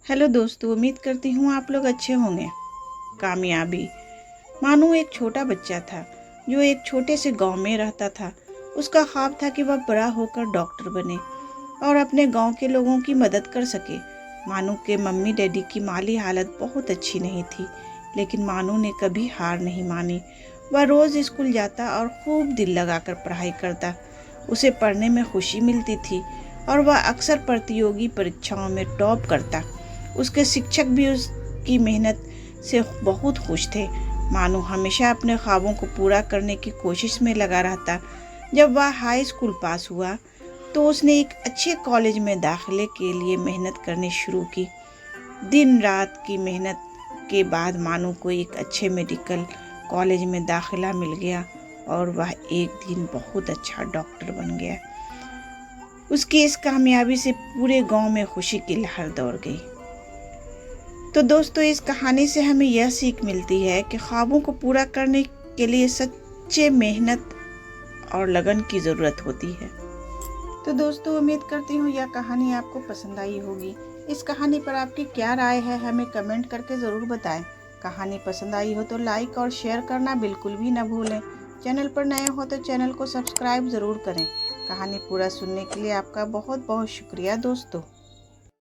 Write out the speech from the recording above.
Hello दोस्तों, उम्मीद करती हूँ आप लोग अच्छे होंगे। कामयाबी। मानू एक छोटा बच्चा था जो एक छोटे से गांव में रहता था। उसका ख्वाब था कि वह बड़ा होकर डॉक्टर बने और अपने गांव के लोगों की मदद कर सके। मानू के मम्मी डैडी की माली हालत बहुत अच्छी नहीं थी, लेकिन मानू ने कभी हार नहीं मानी। वह रोज़ स्कूल जाता और खूब दिल लगाकर पढ़ाई करता। उसे पढ़ने में खुशी मिलती थी और वह अक्सर प्रतियोगी परीक्षाओं में टॉप करता। उसके शिक्षक भी उसकी मेहनत से बहुत खुश थे। मानू हमेशा अपने ख्वाबों को पूरा करने की कोशिश में लगा रहता। जब वह हाई स्कूल पास हुआ तो उसने एक अच्छे कॉलेज में दाखिले के लिए मेहनत करनी शुरू की। दिन रात की मेहनत के बाद मानू को एक अच्छे मेडिकल कॉलेज में दाखिला मिल गया और वह एक दिन बहुत अच्छा डॉक्टर बन गया। उसकी इस कामयाबी से पूरे गांव में खुशी की लहर दौड़ गई। तो दोस्तों, इस कहानी से हमें यह सीख मिलती है कि ख्वाबों को पूरा करने के लिए सच्चे मेहनत और लगन की ज़रूरत होती है। तो दोस्तों, उम्मीद करती हूँ यह कहानी आपको पसंद आई होगी। इस कहानी पर आपकी क्या राय है हमें कमेंट करके ज़रूर बताएं। कहानी पसंद आई हो तो लाइक और शेयर करना बिल्कुल भी न भूलें। चैनल पर नए हो तो चैनल को सब्सक्राइब ज़रूर करें। कहानी पूरा सुनने के लिए आपका बहुत बहुत शुक्रिया दोस्तों।